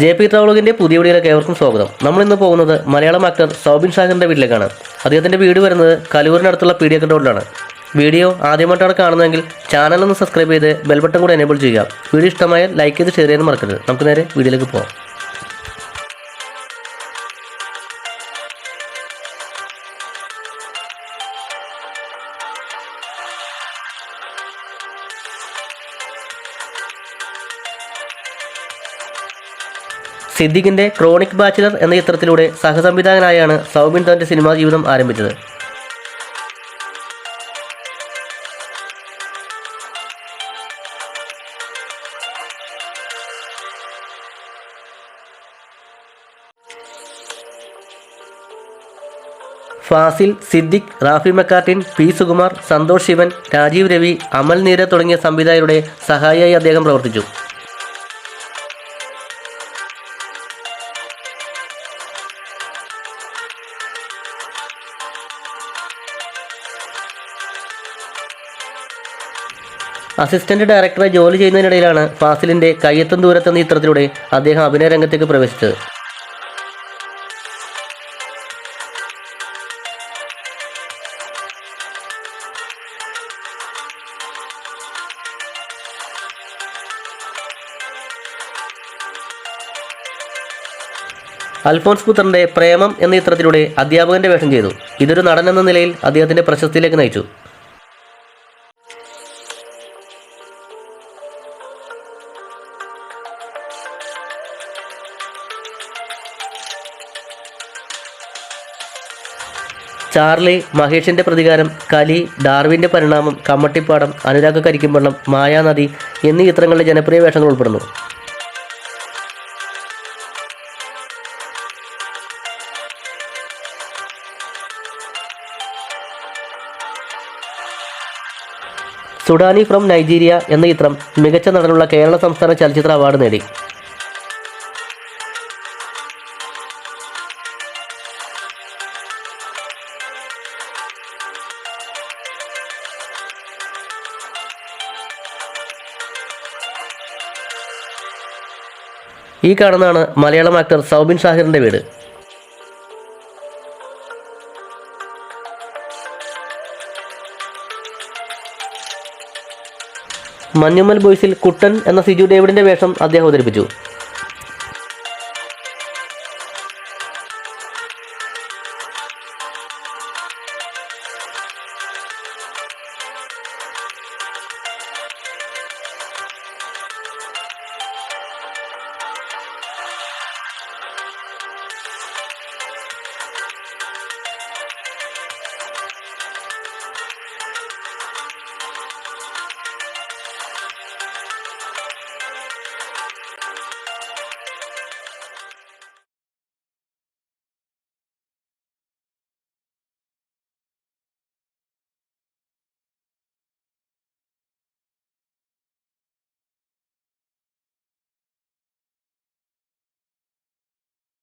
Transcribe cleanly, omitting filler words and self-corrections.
JP ട്രാവലോഗിൻ്റെ പുതിയ വീഡിയോയിലേക്ക് ഏവർക്കും സ്വാഗതം. നമ്മളിന്ന് പോകുന്നത് മലയാളം ആക്ടർ സൗബിൻ ഷാഹിറിൻ്റെ വീട്ടിലേക്കാണ്. അദ്ദേഹത്തിൻ്റെ വീട് വരുന്നത് കലൂരിനടുത്തുള്ള പീഡിയക്കൽ റോഡിലാണ്. വീഡിയോ ആദ്യമായിട്ടാണ് കാണുന്നതെങ്കിൽ ചാനലൊന്ന് സബ്സ്ക്രൈബ് ചെയ്ത് ബെൽ ബട്ടൺ കൂടി എനേബിൾ ചെയ്യുക. വീഡിയോ ഇഷ്ടമായാൽ ലൈക്ക് ചെയ്ത് ഷെയർ ചെയ്യാനും മറക്കരുത്. നമുക്ക് നേരെ വീഡിയോയിലേക്ക് പോകാം. സിദ്ദിഖിൻ്റെ ക്രോണിക് ബാച്ചിലർ എന്ന ചിത്രത്തിലൂടെ സഹസംവിധായകനായാണ് സൗബിൻ തൻ്റെ സിനിമാ ജീവിതം ആരംഭിച്ചത്. ഫാസിൽ, സിദ്ദിഖ്, റാഫി മെക്കാർട്ടിൻ, പി സുകുമാർ, സന്തോഷ് ശിവൻ, രാജീവ് രവി, അമൽ നീര തുടങ്ങിയ സംവിധായകരുടെ സഹായിയായി അദ്ദേഹം പ്രവർത്തിച്ചു. അസിസ്റ്റന്റ് ഡയറക്ടറായി ജോലി ചെയ്യുന്നതിനിടയിലാണ് ഫാസിലിൻ്റെ കയ്യെത്തും ദൂരത്തെന്ന ചിത്രത്തിലൂടെ അദ്ദേഹം അഭിനയ രംഗത്തേക്ക് പ്രവേശിച്ചത്. അൽഫോൻസ് പുത്രൻ്റെ പ്രേമം എന്ന ചിത്രത്തിലൂടെ അധ്യാപകൻ്റെ വേഷം ചെയ്തു. ഇതൊരു നടൻ എന്ന നിലയിൽ അദ്ദേഹത്തിൻ്റെ പ്രശസ്തിയിലേക്ക് നയിച്ചു. ചാർലി, മഹേഷിൻ്റെ പ്രതികാരം, കലി, ഡാർവിൻ്റെ പരിണാമം, കമ്മട്ടിപ്പാടം, അനുരാഗ കരിക്കുംവെള്ളം, മായാനദി എന്നീ ചിത്രങ്ങളിലെ ജനപ്രിയ വേഷങ്ങൾ ഉൾപ്പെടുന്നു. സുഡാനി ഫ്രം നൈജീരിയ എന്ന ചിത്രം മികച്ച നടനുള്ള കേരള സംസ്ഥാന ചലച്ചിത്ര അവാർഡ് നേടി. ഈ കാണുന്നതാണ് മലയാളം ആക്ടർ സൗബിൻ ഷാഹിറിൻ്റെ വീട്. മഞ്ഞുമ്മൽ ബോയ്സിൽ കുട്ടൻ എന്ന സിജു ഡേവിഡിൻ്റെ വേഷം അദ്ദേഹം അവതരിപ്പിച്ചു.